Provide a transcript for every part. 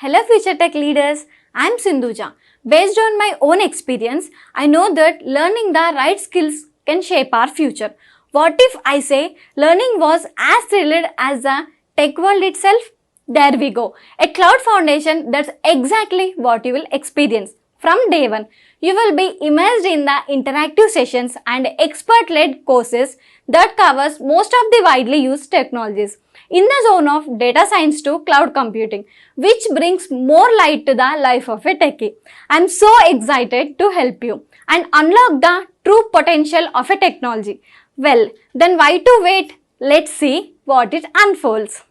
Hello future tech leaders, I am Sindhuja. Based on my own experience, I know that learning the right skills can shape our future. What if I say learning was as thrilled as the tech world itself? There we go. A cloud foundation, that's exactly what you will experience. From day one, you will be immersed in the interactive sessions and expert-led courses that covers most of the widely used technologies in the zone of data science to cloud computing, which brings more light to the life of a techie. I'm so excited to help you and unlock the true potential of a technology. Well, then why to wait? Let's see what it unfolds.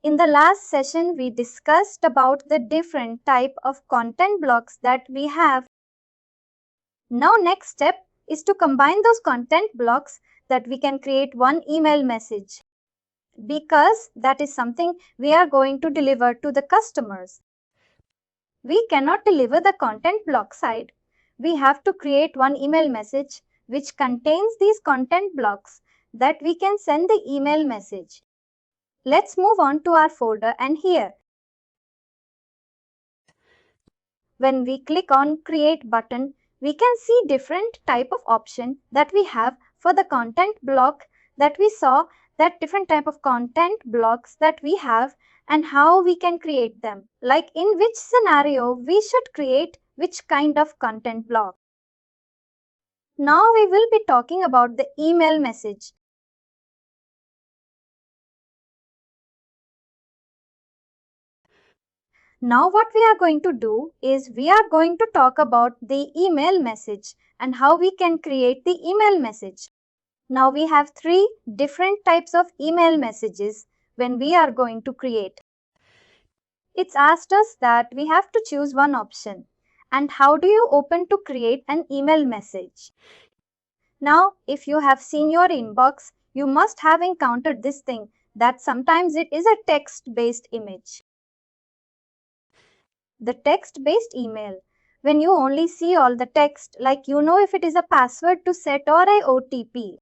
In the last session, we discussed about the different type of content blocks that we have. Now, next step is to combine those content blocks that we can create one email message, because that is something we are going to deliver to the customers. We cannot deliver the content block side. We have to create one email message which contains these content blocks that we can send the email message. Let's move on to our folder, and here, when we click on create button, we can see different type of option that we have for the content block that we saw, that different type of content blocks that we have and how we can create them. Like in which scenario we should create which kind of content block. Now we will be talking about the email message. Now what we are going to do is we are going to talk about the email message and how we can create the email message. Now we have three different types of email messages when we are going to create. It's asked us that we have to choose one option. And how do you open to create an email message? Now, if you have seen your inbox, you must have encountered this thing that sometimes it is a text-based image. The text-based email, when you only see all the text, like you know if it is a password to set or a OTP.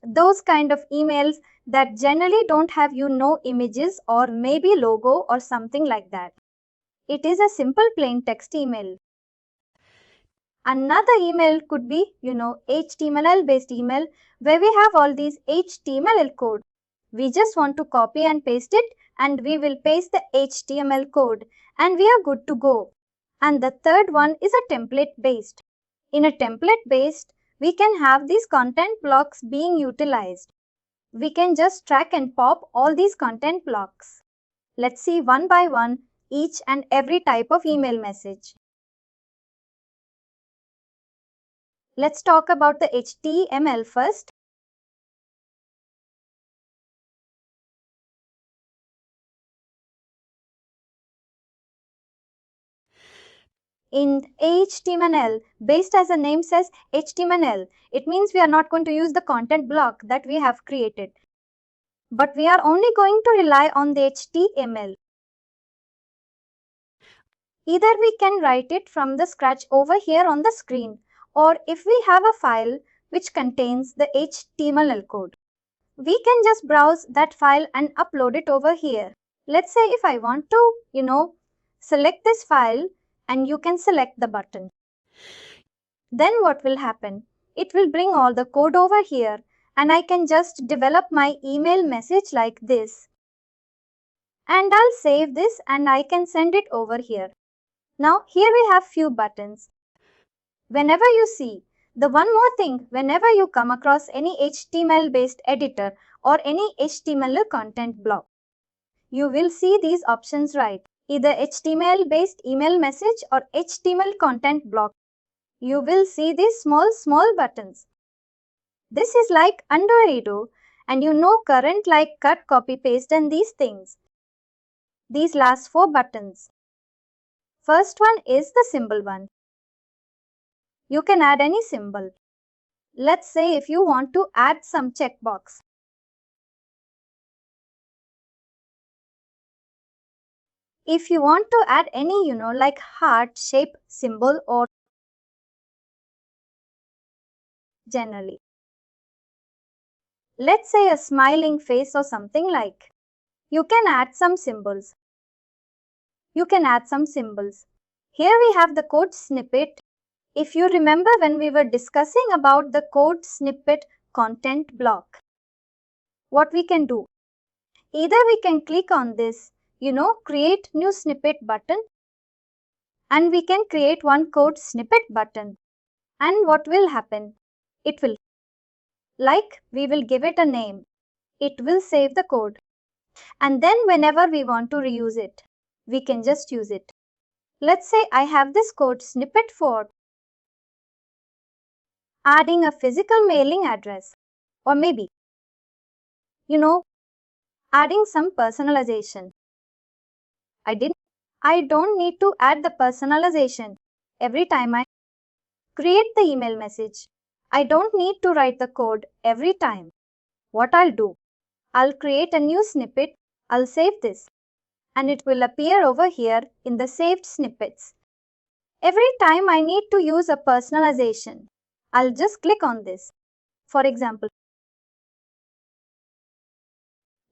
Those kind of emails that generally don't have images or maybe logo or something like that. It is a simple plain text email. Another email could be, HTML based email where we have all these HTML code. We just want to copy and paste it, and we will paste the HTML code and we are good to go. And the third one is a template based. In a template based, we can have these content blocks being utilized. We can just drag and pop all these content blocks. Let's see one by one each and every type of email message. Let's talk about the HTML first. In HTML, based as the name says HTML, it means we are not going to use the content block that we have created, but we are only going to rely on the HTML. Either we can write it from the scratch over here on the screen, or if we have a file which contains the HTML code, we can just browse that file and upload it over here. Let's say if I want to, select this file, and you can select the button. Then what will happen? It will bring all the code over here, and I can just develop my email message like this. And I'll save this and I can send it over here. Now here we have few buttons. Whenever you see, the one more thing, whenever you come across any HTML based editor or any HTML content block, you will see these options right. Either HTML based email message or HTML content block. You will see these small buttons. This is like undo redo, and current like cut, copy, paste and these things. These last four buttons. First one is the symbol one. You can add any symbol. Let's say if you want to add some checkbox. If you want to add any, like heart shape symbol or generally. Let's say a smiling face or something like. You can add some symbols. Here we have the code snippet. If you remember when we were discussing about the code snippet content block, what we can do? Either we can click on this, create new snippet button, and we can create one code snippet button. And what will happen? It will, we will give it a name. It will save the code. And then whenever we want to reuse it, we can just use it. Let's say I have this code snippet for adding a physical mailing address, or maybe, adding some personalization. I don't need to add the personalization every time I create the email message. I don't need to write the code every time. What I'll do, I'll create a new snippet, I'll save this, and it will appear over here in the saved snippets. Every time I need to use a personalization, I'll just click on this. For example,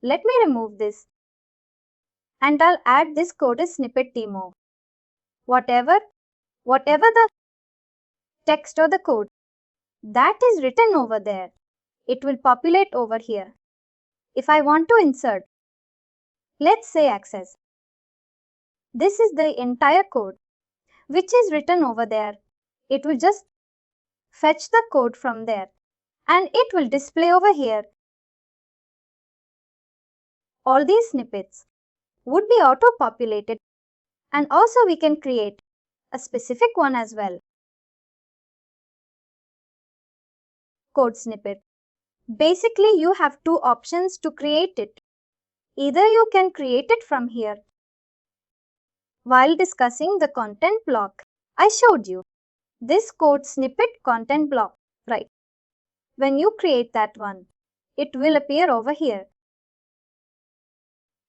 let me remove this, and I'll add this code as snippet demo. Whatever the text or the code that is written over there, it will populate over here. If I want to insert, let's say access. This is the entire code which is written over there. It will just fetch the code from there and it will display over here. All these snippets would be auto-populated, and also we can create a specific one as well. Code snippet. Basically, you have two options to create it. Either you can create it from here. While discussing the content block, I showed you this code snippet content block, right? When you create that one, it will appear over here.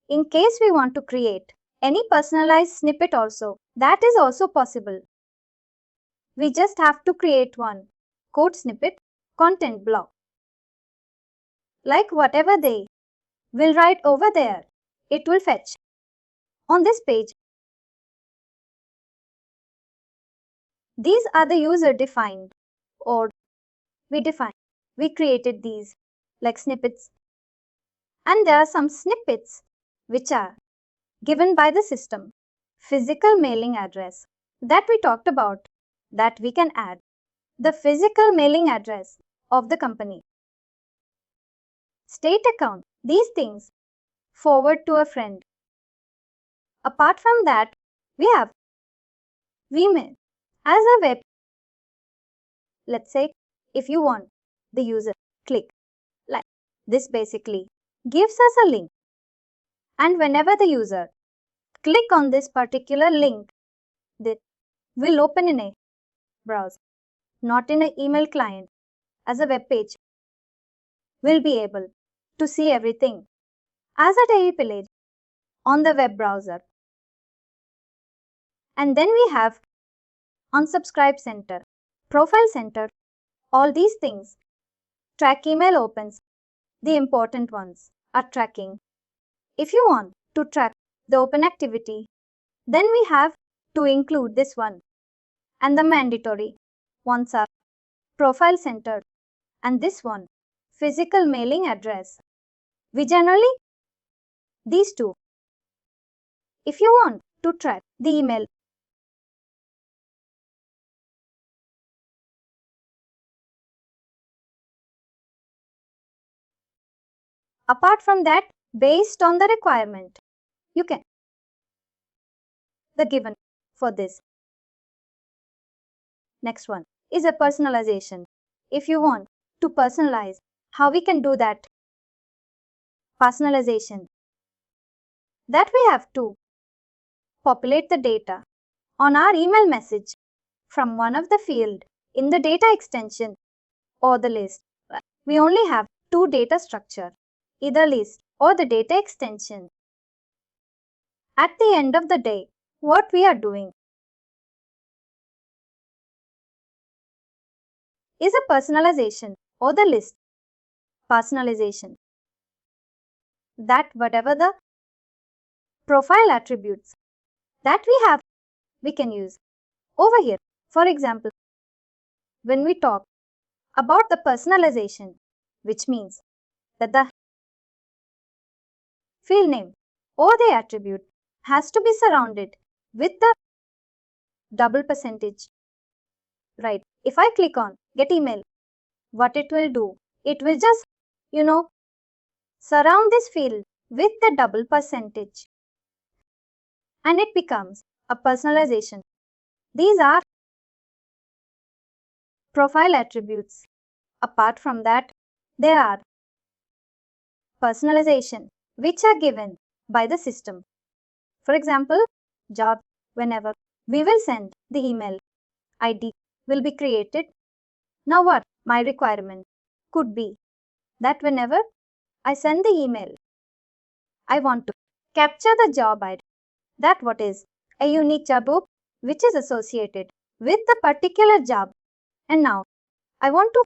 In case we want to create any personalized snippet also, that is also possible. We just have to create one code snippet content block. Like whatever they will write over there, it will fetch on this page. These are the user-defined, or we created these like snippets. And there are some snippets which are given by the system. Physical mailing address that we talked about, that we can add. The physical mailing address of the company. State account, these things. Forward to a friend. Apart from that, we may as a web. Let's say if you want the user click like this, basically gives us a link, and whenever the user click on this particular link, that will open in a browser, not in an email client. As a web page, will be able to see everything as a daily page on the web browser. And then we have unsubscribe center, profile center, all these things. Track email opens, the important ones are tracking. If you want to track the open activity, then we have to include this one. And the mandatory ones are profile center and this one, physical mailing address. We generally these two. If you want to track the email, apart from that, based on the requirement, you can the given for this. Next one is a personalization. If you want to personalize, how we can do that? Personalization. That we have to populate the data on our email message from one of the field in the data extension or the list. We only have two data structure, either list or the data extension. At the end of the day, what we are doing is a personalization or the list. Personalization. That whatever the profile attributes that we can use over here. For example, when we talk about the personalization, which means that the field name or the attribute has to be surrounded with the double percentage, right? If I click on get email, what it will do, it will just, surround this field with the double percentage and it becomes a personalization. These are profile attributes. Apart from that, there are personalization which are given by the system. For example, job, whenever we will send the email, ID will be created. Now what my requirement could be that whenever I send the email, I want to capture the job ID. That what is a unique job group which is associated with the particular job. And now I want to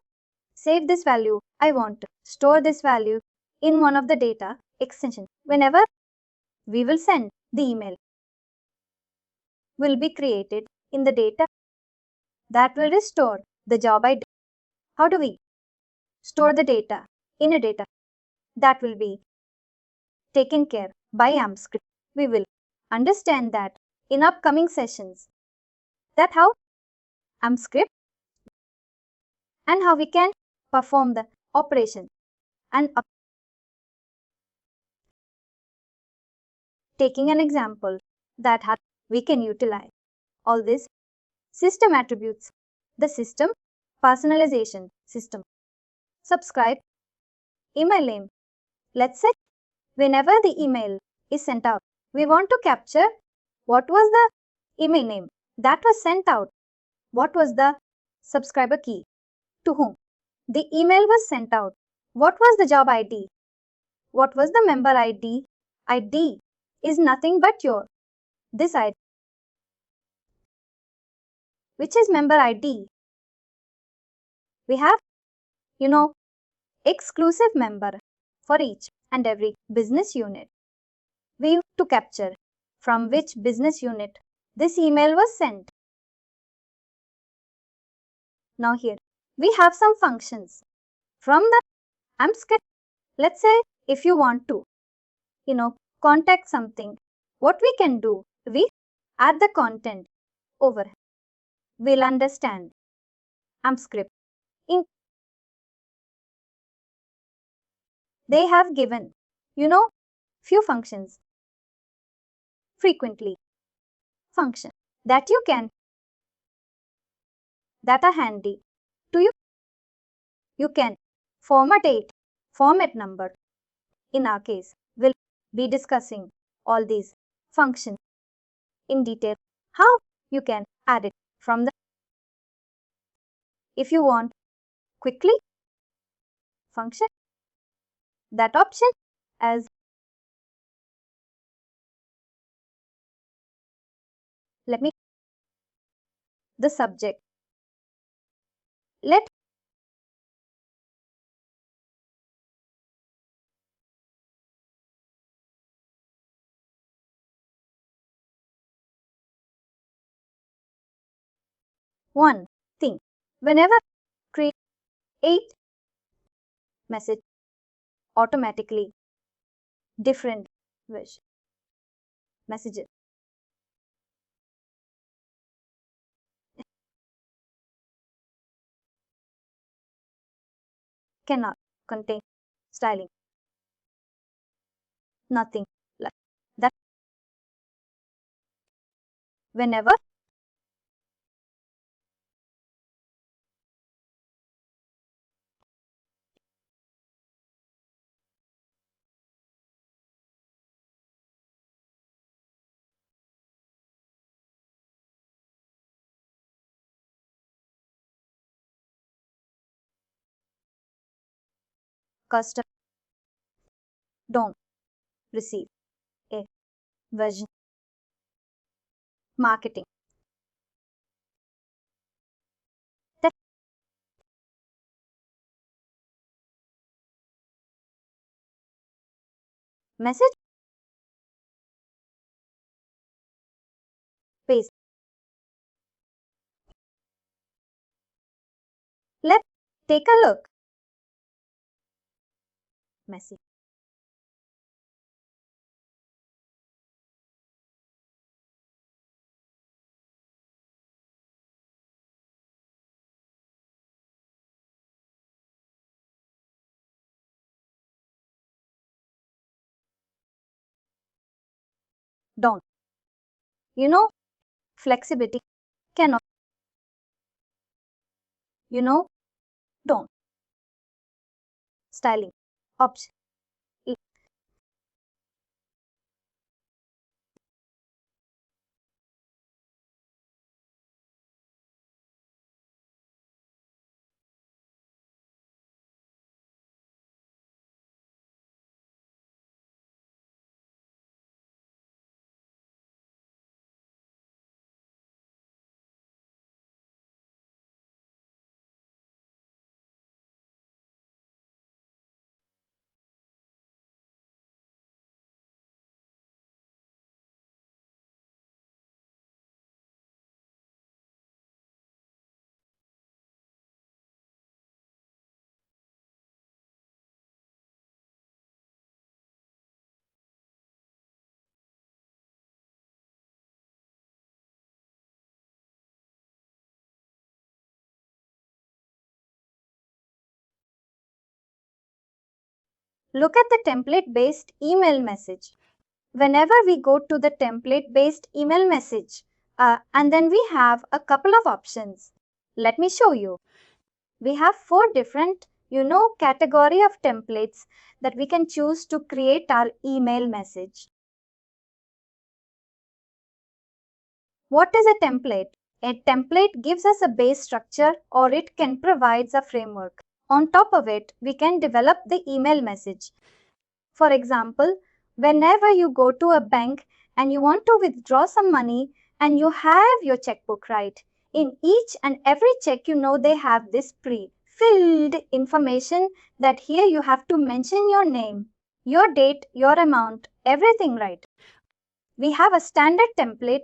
save this value. I want to store this value in one of the data extension. Whenever we will send the email, will be created in the data that will restore the job ID. How do we store the data in a data that will be taken care by AMPscript? We will understand that in upcoming sessions. That how AMPscript and how we can perform the operation and taking an example that how we can utilize all these system attributes. The system personalization system. Subscribe email name. Let's say whenever the email is sent out, we want to capture what was the email name that was sent out. What was the subscriber key? To whom the email was sent out? What was the job ID? What was the member ID? ID is nothing but your this ID, which is member ID. We have, exclusive member for each and every business unit. We have to capture from which business unit this email was sent. Now here we have some functions from the AMPscript. Let's say if you want to, contact something, what we can do, we add the content over. We'll understand AMPscript. They have given, few functions. Frequently function that you can, that are handy to you. You can format number. In our case, we'll be discussing all these functions in detail. How you can add it from the, if you want quickly function, that option as let me the subject. Let one thing whenever create 8 message automatically different messages cannot contain styling. Nothing like that. Whenever customer don't receive a version marketing that message paste. Let's take a look. Message. Don't. You know, flexibility cannot. You know, don't. Styling. Option. Look at the template-based email message. Whenever we go to the template-based email message, and then we have a couple of options. Let me show you. We have 4 different, category of templates that we can choose to create our email message. What is a template? A template gives us a base structure, or it can provide a framework. On top of it, we can develop the email message. For example, whenever you go to a bank and you want to withdraw some money and you have your checkbook, right? In each and every check, they have this pre-filled information that here you have to mention your name, your date, your amount, everything, right? We have a standard template,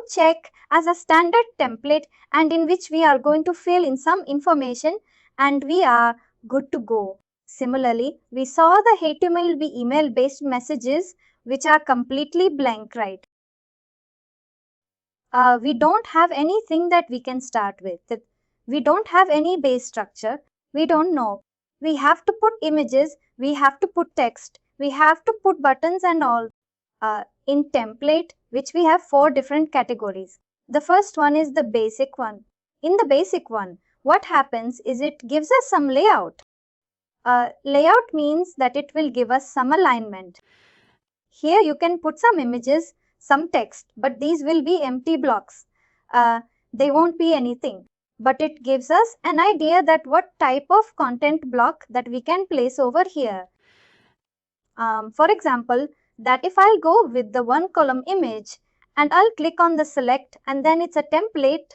check as a standard template, and in which we are going to fill in some information and we are good to go. Similarly, we saw the HTML email based messages which are completely blank, right? We don't have anything that we can start with. We don't have any base structure. We don't know. We have to put images, we have to put text, we have to put buttons and all. In template, which we have 4 different categories. The first one is the basic one. In the basic one, what happens is it gives us some layout. Layout means that it will give us some alignment. Here you can put some images, some text, but these will be empty blocks. They won't be anything. But it gives us an idea that what type of content block that we can place over here. For example, that if I'll go with the 1 column image and I'll click on the select, and then it's a template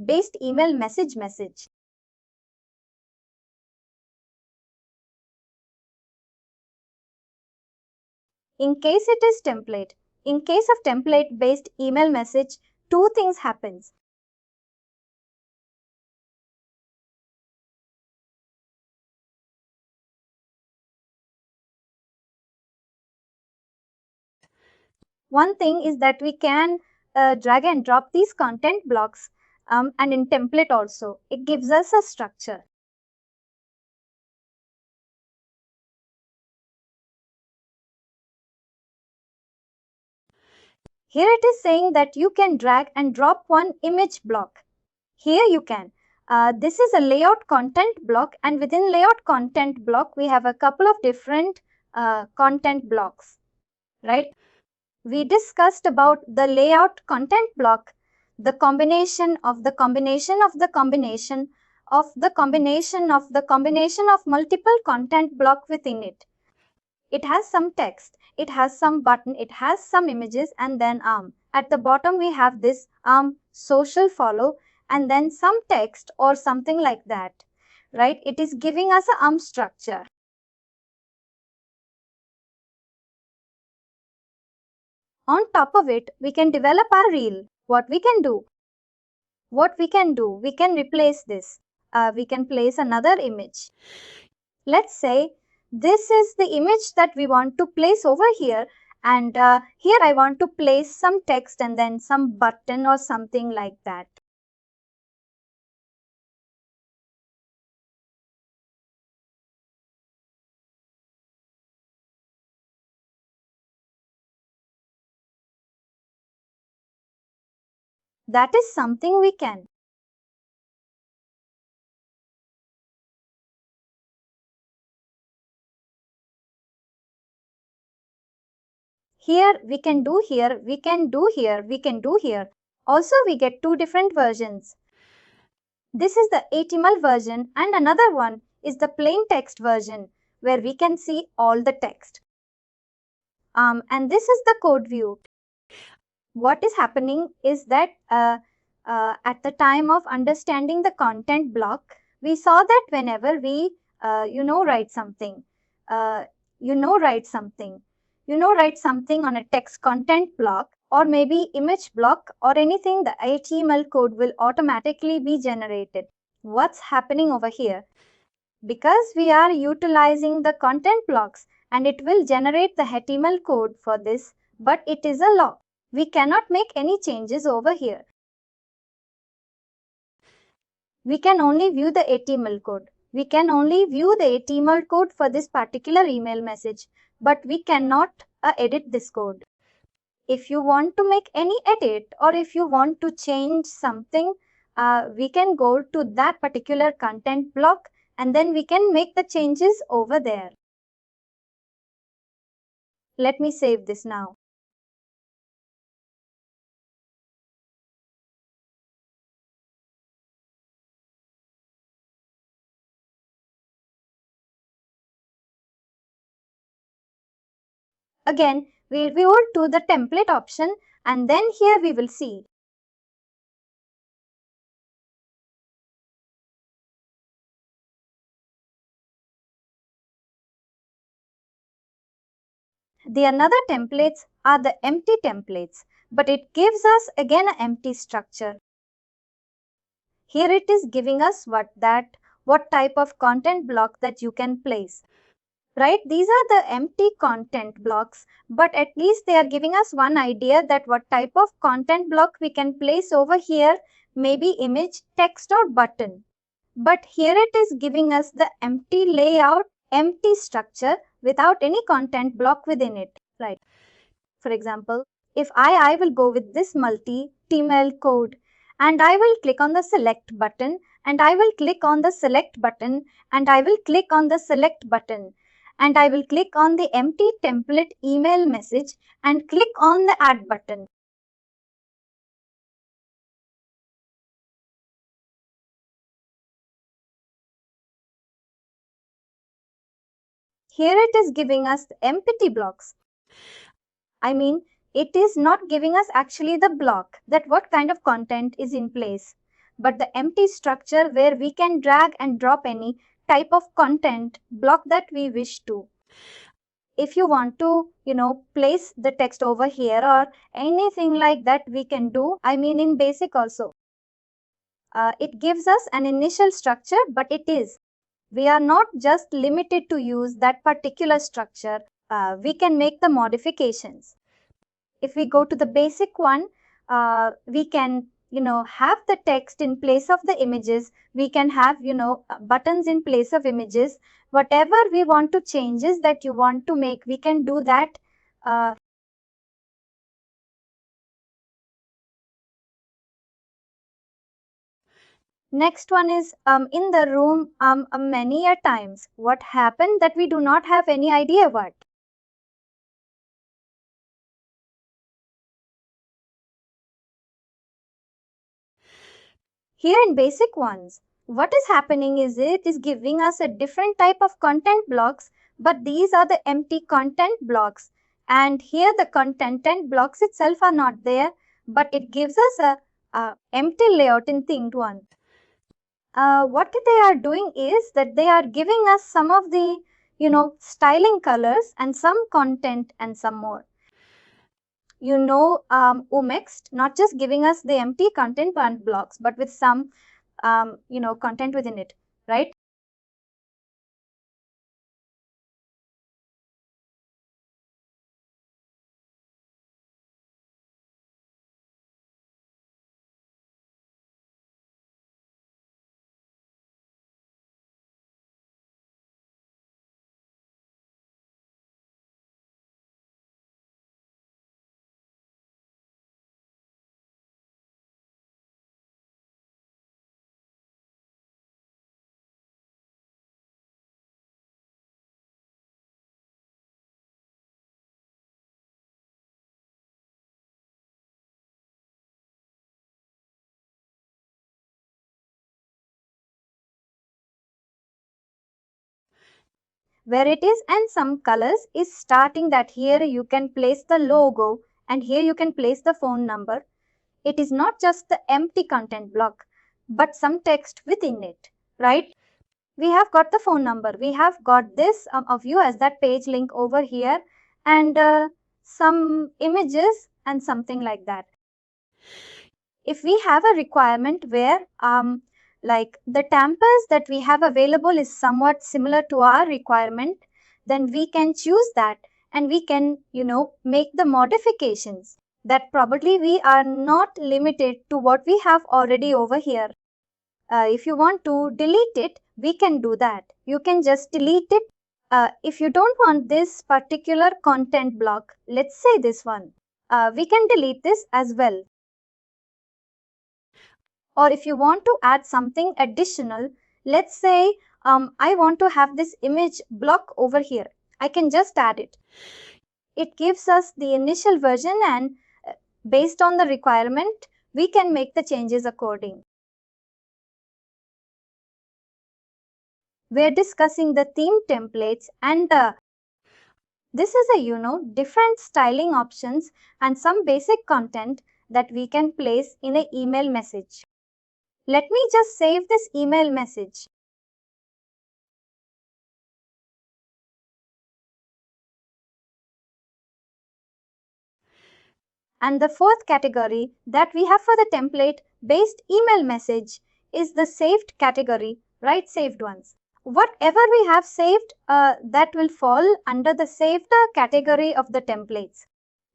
based email message. In case it is template, in case of template based email message, 2 things happens. One thing is that we can drag and drop these content blocks, and in template also, it gives us a structure. Here it is saying that you can drag and drop one image block. Here you can. This is a layout content block, and within layout content block, we have a couple of different content blocks, right? We discussed about the layout content block, the combination of the combination of the combination of the combination of the combination of multiple content block within it. It has some text, it has some button, it has some images, and then at the bottom we have this social follow, and then some text or something like that, right? It is giving us a structure. On top of it, we can develop our reel. What we can do? We can replace this. We can place another image. Let's say this is the image that we want to place over here, and here I want to place some text and then some button or something like that. That is something we can. Here we can do here, we can do here, we can do here. Also, we get two different versions. This is the HTML version and another one is the plain text version where we can see all the text. And this is the code view. What is happening is that at the time of understanding the content block, we saw that whenever we write something on a text content block or maybe image block or anything, the HTML code will automatically be generated. What's happening over here? Because we are utilizing the content blocks and it will generate the HTML code for this, but it is a law. We cannot make any changes over here. We can only view the HTML code. We can only view the HTML code for this particular email message, but we cannot edit this code. If you want to make any edit or if you want to change something, we can go to that particular content block and then we can make the changes over there. Let me save this now. Again, we go to the template option and then here we will see the another templates are the empty templates, but it gives us again an empty structure. Here it is giving us what type of content block that you can place. Right? These are the empty content blocks, but at least they are giving us one idea that what type of content block we can place over here, maybe image, text or button. But here it is giving us the empty layout, empty structure without any content block within it. Right? For example, if I will go with this multi-HTML code and I will click on the select button and I will click on the select button and I will click on the select button and I will click on the empty template email message and click on the add button. Here it is giving us the empty blocks. I mean, it is not giving us actually the block that what kind of content is in place, but the empty structure where we can drag and drop any type of content block that we wish to. If you want to, place the text over here or anything like that, we can do. I mean, in basic also. It gives us an initial structure, but we are not just limited to use that particular structure. We can make the modifications. If we go to the basic one, we can, have the text in place of the images. We can have, buttons in place of images. Whatever we want to changes that you want to make, we can do that. Next one is in the room many a times. What happened that we do not have any idea what. Here in basic ones, what is happening is it is giving us a different type of content blocks, but these are the empty content blocks. And here the content blocks itself are not there, but it gives us a empty layout in thing one. What they are doing is that they are giving us some of the, styling colors and some content and some more. Umexed, not just giving us the empty content blocks, but with some, content within it, right? Where it is and some colors is starting that here you can place the logo and here you can place the phone number. It is not just the empty content block, but some text within it, right? We have got the phone number. We have got this of you as that page link over here and some images and something like that. If we have a requirement where like the tampers that we have available is somewhat similar to our requirement, then we can choose that and we can, make the modifications that probably we are not limited to what we have already over here. If you want to delete it, we can do that. You can just delete it. If you don't want this particular content block, let's say this one, we can delete this as well. Or if you want to add something additional, let's say I want to have this image block over here. I can just add it. It gives us the initial version and based on the requirement, we can make the changes according. We're discussing the theme templates and this is a different styling options and some basic content that we can place in an email message. Let me just save this email message. And the fourth category that we have for the template based email message is the saved category, right? Saved ones. Whatever we have saved, that will fall under the saved category of the templates.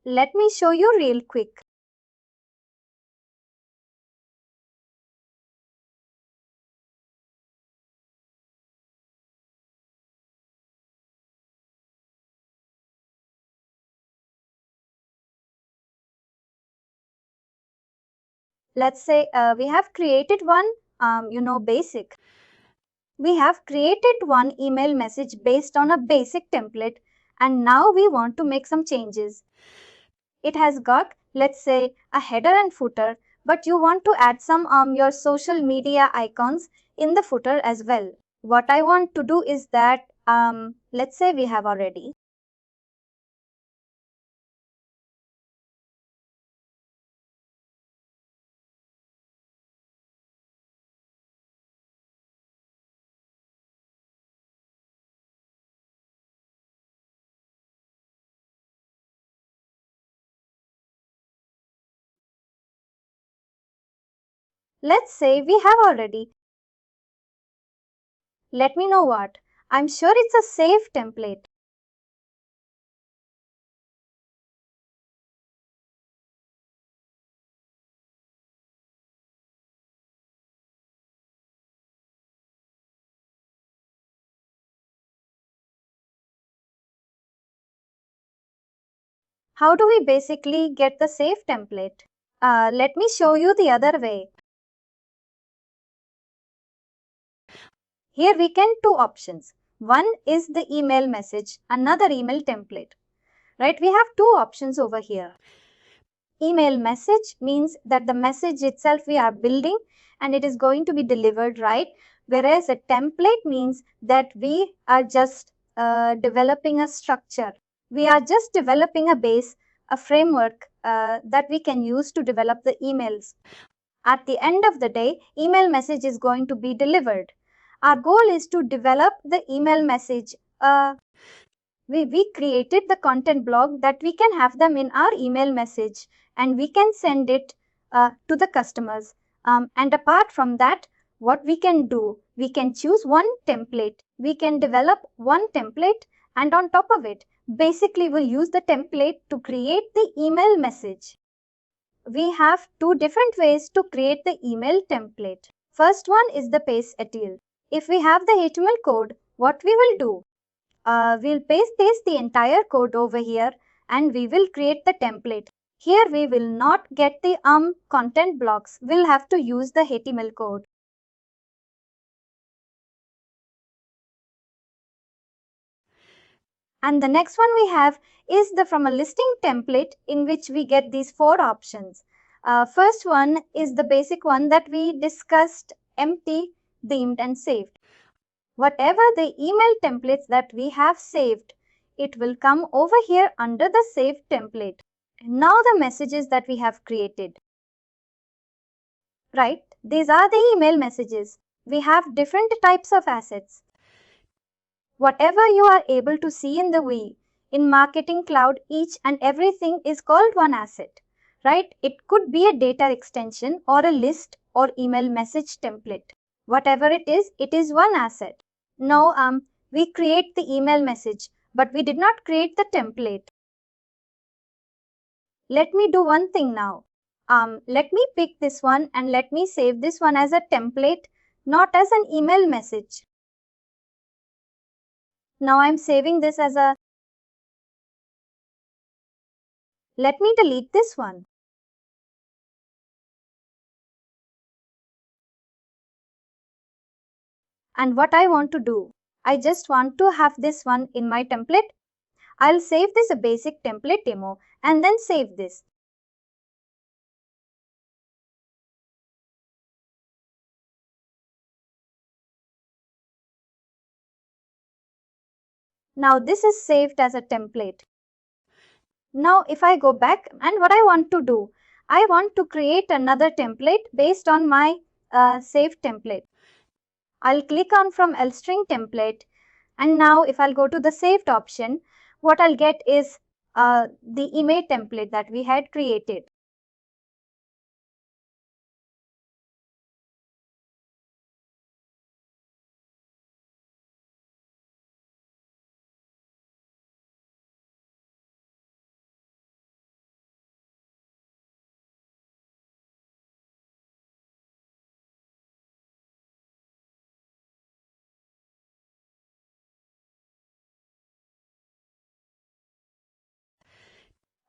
Let me show you real quick. Let's say we have created one, basic. We have created one email message based on a basic template and now we want to make some changes. It has got, let's say, a header and footer, but you want to add some your social media icons in the footer as well. What I want to do is that, let's say we have already. Let's say we have already. Let me know what. I'm sure it's a safe template. How do we basically get the safe template? Let me show you the other way. Here we can two options. One is the email message, another email template. Right? We have two options over here. Email message means that the message itself we are building and it is going to be delivered, right? Whereas a template means that we are just developing a structure. We are just developing a base, a framework that we can use to develop the emails. At the end of the day, email message is going to be delivered. Our goal is to develop the email message We created the content block that we can have them in our email message and we can send it to the customers. And apart from that, what we can do, we can choose one template. We can develop one template and on top of it, basically we'll use the template to create the email message. We have two different ways to create the email template. First one is the paste etl. If we have the HTML code, what we will do? We'll paste the entire code over here and we will create the template. Here we will not get the content blocks. We'll have to use the HTML code. And the next one we have is the from a listing template in which we get these four options. First one is the basic one that we discussed, empty, themed and saved. Whatever the email templates that we have saved, it will come over here under the saved template. Now the messages that we have created. Right, these are the email messages. We have different types of assets. Whatever you are able to see in the way, in Marketing Cloud, each and everything is called one asset. Right, it could be a data extension or a list or email message template. Whatever it is one asset. Now, we create the email message, but we did not create the template. Let me do one thing now. Let me pick this one and let me save this one as a template, not as an email message. Now I'm saving this as a... Let me delete this one. And what I want to do, I just want to have this one in my template. I'll save this a basic template demo and then save this. Now this is saved as a template. Now if I go back and what I want to do, I want to create another template based on my saved template. I'll click on from LString template and now if I'll go to the saved option, what I'll get is the email template that we had created.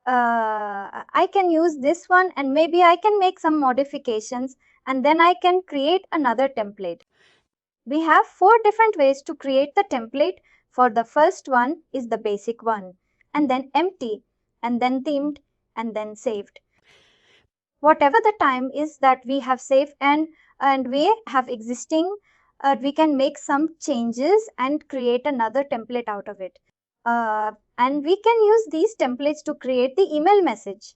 I can use this one and maybe I can make some modifications and then I can create another template. We have four different ways to create the template. For the first one is the basic one and then empty and then themed and then saved. Whatever the time is that we have saved and we have existing, we can make some changes and create another template out of it. And we can use these templates to create the email message.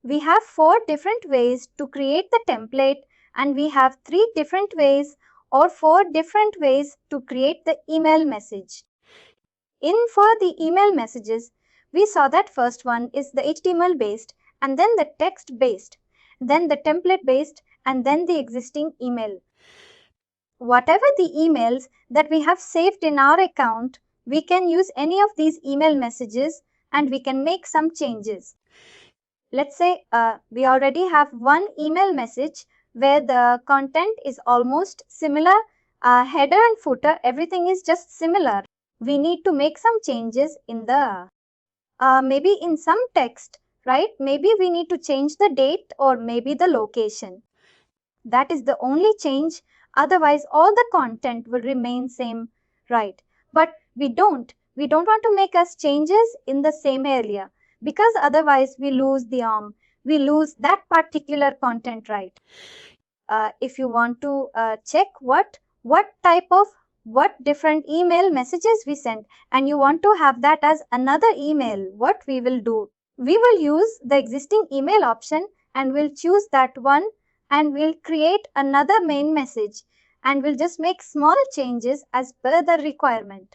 We have four different ways to create the template and we have three different ways or four different ways to create the email message. For the email messages, we saw that first one is the HTML based and then the text based, then the template based and then the existing email. Whatever the emails that we have saved in our account, we can use any of these email messages and we can make some changes. Let's say we already have one email message where the content is almost similar, header and footer, everything is just similar. We need to make some changes in the, maybe in some text, right? Maybe we need to change the date or maybe the location. That is the only change. Otherwise, all the content will remain same, right? But we don't want to make us changes in the same area because otherwise we lose the we lose that particular content, right? If you want to check what different email messages we send and you want to have that as another email, what we will do? We will use the existing email option and we'll choose that one and we'll create another main message and we'll just make small changes as per the requirement.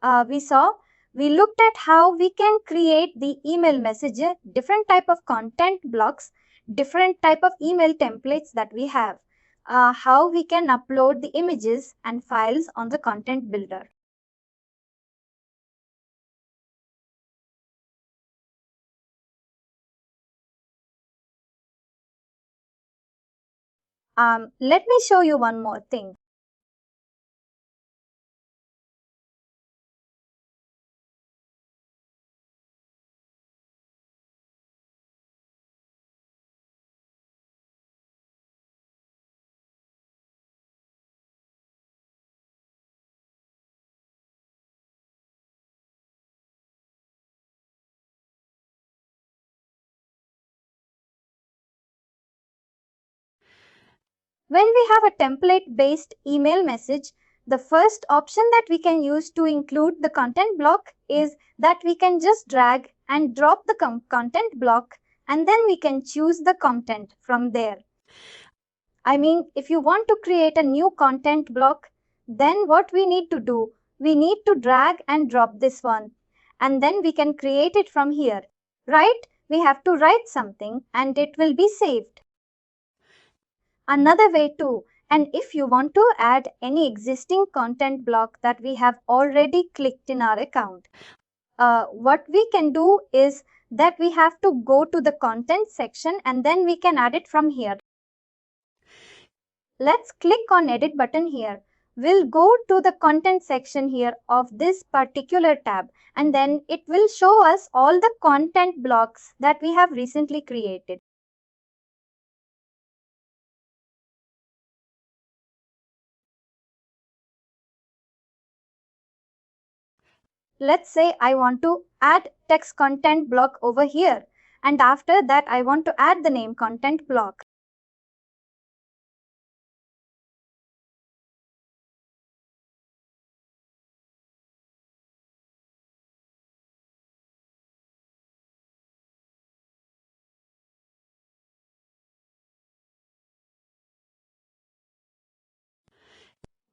we looked at how we can create the email message, different type of content blocks, different type of email templates that we have, how we can upload the images and files on the content builder. Let me show you one more thing. When we have a template-based email message, the first option that we can use to include the content block is that we can just drag and drop the content block, and then we can choose the content from there. I mean, if you want to create a new content block, then what we need to do, we need to drag and drop this one, and then we can create it from here, right? We have to write something and it will be saved. Another way too, and if you want to add any existing content block that we have already clicked in our account, what we can do is that we have to go to the content section and then we can add it from here. Let's click on edit button here. We'll go to the content section here of this particular tab, and then it will show us all the content blocks that we have recently created. Let's say I want to add text content block over here, and after that I want to add the name content block.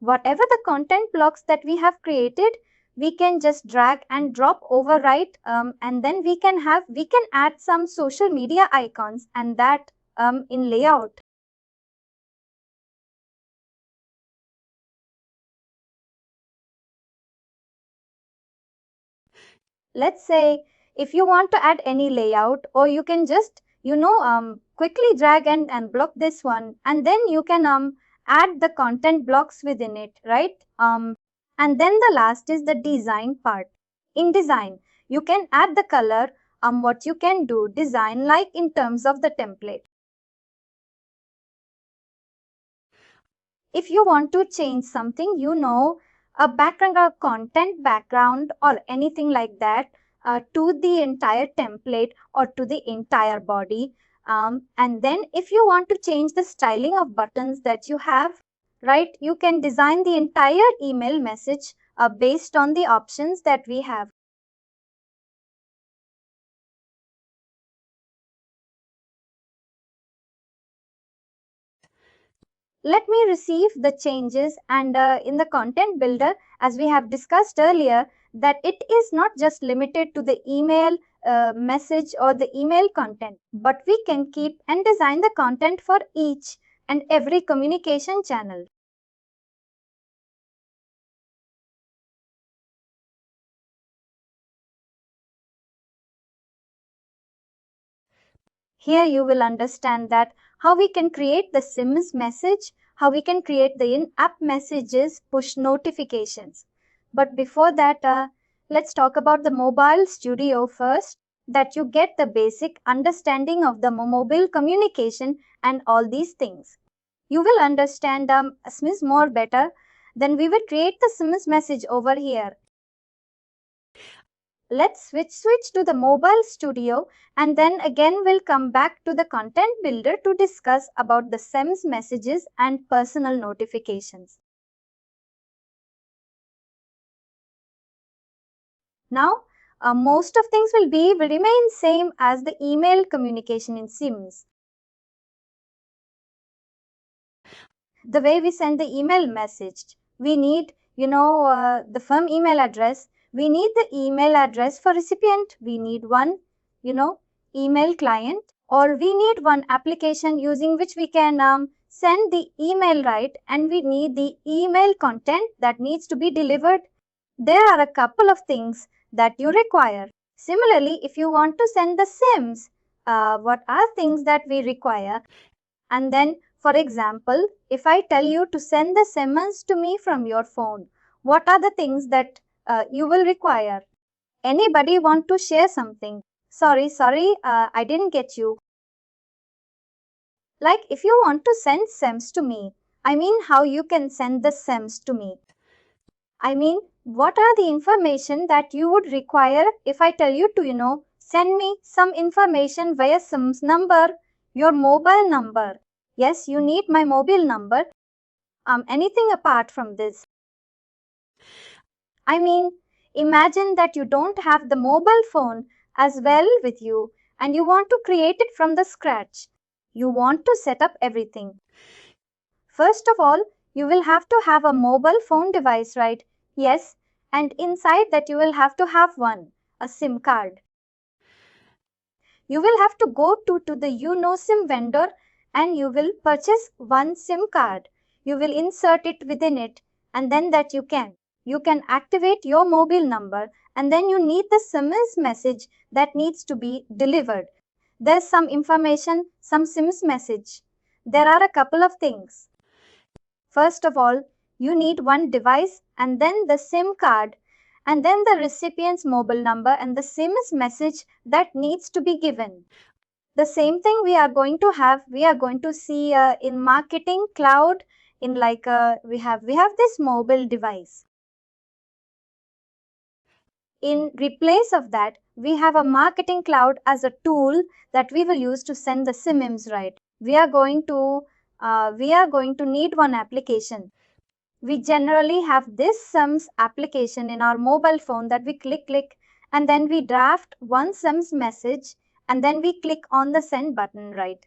Whatever the content blocks that we have created, we can just drag and drop overwrite, and then we can add some social media icons and that in layout. Let's say if you want to add any layout, or you can just quickly drag and block this one, and then you can add the content blocks within it, right? And then the last is the design part. In design, you can add the color, what you can do design like in terms of the template. If you want to change something, a background or content background or anything like that, to the entire template or to the entire body. And then if you want to change the styling of buttons that you have, right, you can design the entire email message based on the options that we have. Let me receive the changes, and in the content builder, as we have discussed earlier, that it is not just limited to the email message or the email content, but we can keep and design the content for each and every communication channel. Here you will understand that how we can create the SIMS message, how we can create the in-app messages, push notifications. But before that, let's talk about the mobile studio first, that you get the basic understanding of the mobile communication and all these things. You will understand SIMS more better. Then we will create the SIMS message over here. Let's switch to the mobile studio, and then again we'll come back to the content builder to discuss about the SEMS messages and personal notifications. Now, most of things will remain same as the email communication in SIMS. The way we send the email message, we need, the firm email address. We need the email address for recipient. We need one, email client, or we need one application using which we can send the email, right? And we need the email content that needs to be delivered. There are a couple of things that you require. Similarly, if you want to send the SIMs, what are things that we require? And then, for example, if I tell you to send the summons to me from your phone, what are the things that you will require? Anybody want to share something? Sorry, I didn't get you. Like if you want to send SEMs to me, I mean how you can send the SEMs to me. I mean, what are the information that you would require if I tell you to, send me some information via SIM's number, your mobile number. Yes, you need my mobile number. Anything apart from this. I mean, imagine that you don't have the mobile phone as well with you and you want to create it from the scratch. You want to set up everything. First of all, you will have to have a mobile phone device, right? Yes, and inside that you will have to have a SIM card. You will have to go to the SIM vendor and you will purchase one SIM card. You will insert it within it and then that you can activate your mobile number and then you need the SIMS message that needs to be delivered. There's some information, some SIMS message. There are a couple of things. First of all, you need one device and then the SIM card and then the recipient's mobile number and the SIMS message that needs to be given. The same thing we are going to see in marketing cloud in we have this mobile device. In replace of that, we have a marketing cloud as a tool that we will use to send the SIMs, right? We are going to need one application. We generally have this SIMs application in our mobile phone that we click and then we draft one SIMs message and then we click on the send button, right?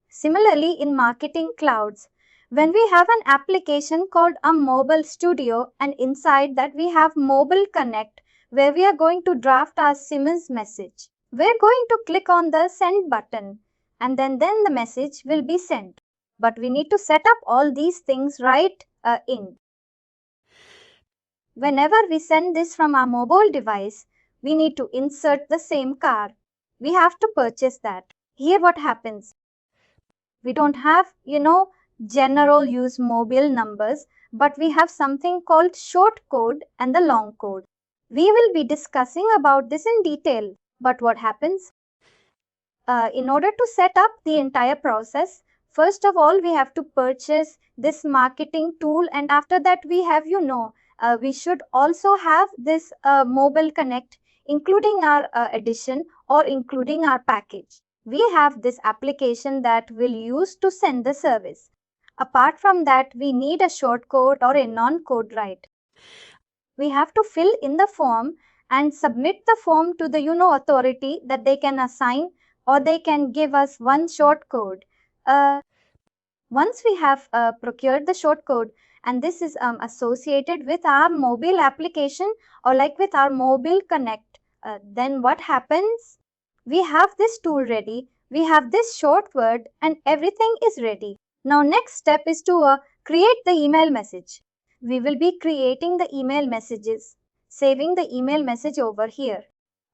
Similarly, in marketing clouds, when we have an application called a mobile studio and inside that we have mobile connect where we are going to draft our SIMs message. We're going to click on the send button and then the message will be sent. But we need to set up all these things right in. Whenever we send this from our mobile device, we need to insert the same card. We have to purchase that. Here what happens? We don't have, general use mobile numbers, but we have something called short code and the long code. We will be discussing about this in detail. But what happens? In order to set up the entire process, first of all, we have to purchase this marketing tool and after that we have, we should also have this mobile connect including our edition or including our package. We have this application that we'll use to send the service. Apart from that, we need a short code or a non-code, right? We have to fill in the form and submit the form to the authority that they can assign or they can give us one short code. Once we have procured the short code and this is associated with our mobile application or with our mobile connect, then what happens? We have this tool ready, we have this short word and everything is ready. Now next step is to create the email message. We will be creating the email messages, saving the email message over here.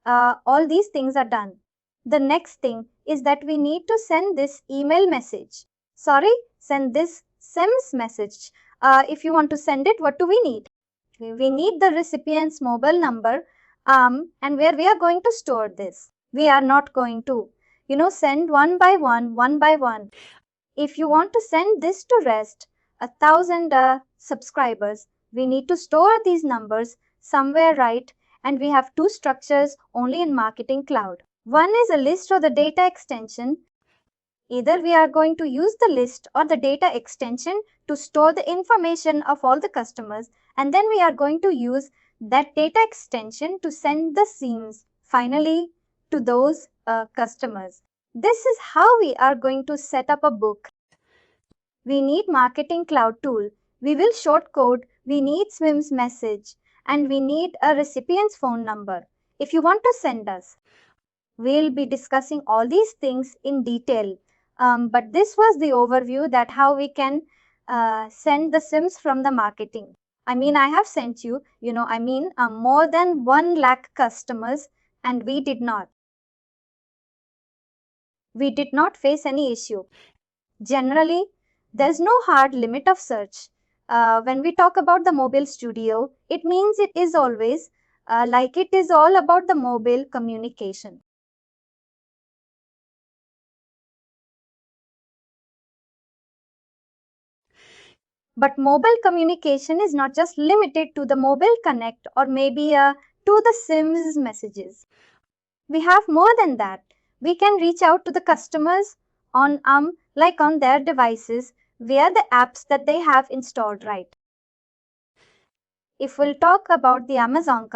All these things are done. The next thing is that we need to send this email message. Send this SIMS message. If you want to send it, what do we need? We need the recipient's mobile number and where we are going to store this. We are not going to, send one by one. If you want to send this to rest, 1,000 subscribers, we need to store these numbers somewhere, right? And we have two structures only in Marketing Cloud. One is a list or the data extension. Either we are going to use the list or the data extension to store the information of all the customers and then we are going to use that data extension to send the SIMs finally to those customers. This is how we are going to set up a book. We need Marketing Cloud tool. We will short code. We need SIMS message. and we need a recipient's phone number if you want to send us. We'll be discussing all these things in detail. But this was the overview that how we can send the SIMs from the marketing. I have sent you, more than 1 lakh customers, and we did not face any issue. Generally, there's no hard limit of search. When we talk about the mobile studio, it means it is always like it is all about the mobile communication. But mobile communication is not just limited to the mobile connect or maybe to the SIMs messages. We have more than that. We can reach out to the customers on like on their devices via the apps that they have installed, right? If we'll talk about the Amazon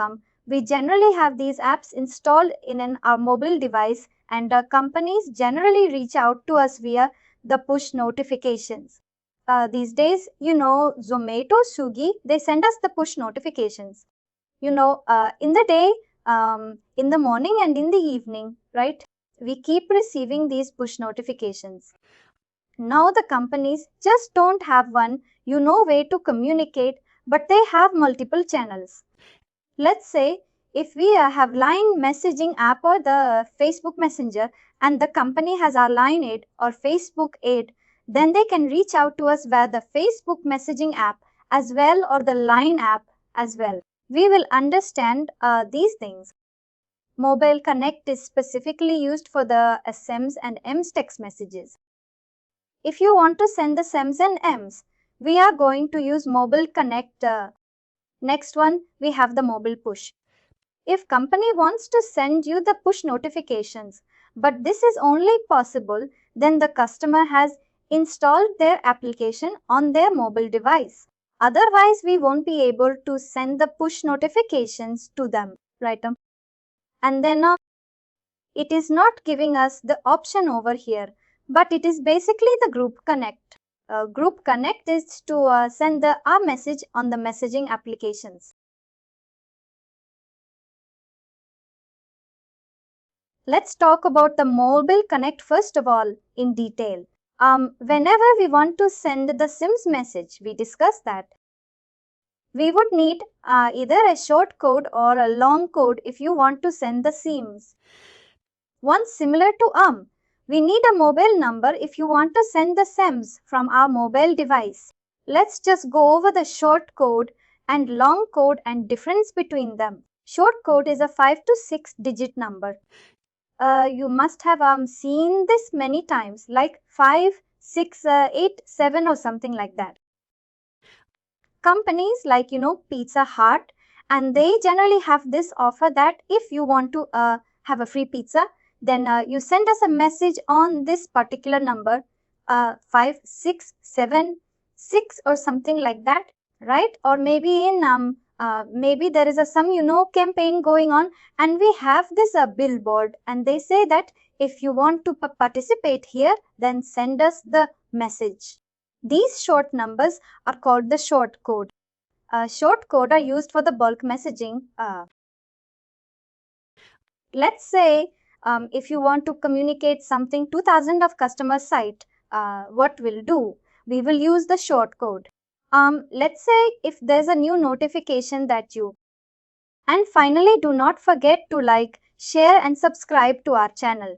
we generally have these apps installed in our mobile device, and companies generally reach out to us via the push notifications. These days, Zomato, Swiggy, they send us the push notifications. In the day, in the morning and in the evening, right? We keep receiving these push notifications. Now the companies just don't have one, way to communicate, but they have multiple channels. Let's say if we have line messaging app or the Facebook Messenger and the company has our line aid or Facebook aid, then they can reach out to us via the Facebook messaging app as well or the line app as well. We will understand these things. Mobile Connect is specifically used for the SMs and Ms text messages. If you want to send the SMs and Ms, we are going to use Mobile Connect. Next one, we have the mobile push. If company wants to send you the push notifications, but this is only possible then the customer has installed their application on their mobile device. Otherwise, we won't be able to send the push notifications to them, right? And then it is not giving us the option over here, but it is basically the group connect. Group connect is to send our message on the messaging applications. Let's talk about the mobile connect first of all in detail. Whenever we want to send the SIMs message, we discuss that. We would need either a short code or a long code if you want to send the SIMs. One similar to we need a mobile number if you want to send the SIMs from our mobile device. Let's just go over the short code and long code and difference between them. Short code is a 5 to 6 digit number. You must have seen this many times, like 5, 6, 8, 7 or something like that. Companies like, Pizza Hut, and they generally have this offer that if you want to have a free pizza, then you send us a message on this particular number, 5, 6, 7, 6 or something like that, right? Or maybe in maybe there is some campaign going on and we have this billboard and they say that if you want to participate here, then send us the message. These short numbers are called the short code. Short code are used for the bulk messaging. Let's say if you want to communicate something to thousands of customer site, what we'll do? We will use the short code. Let's say if there's a new notification that you. And finally, do not forget to like, share and subscribe to our channel.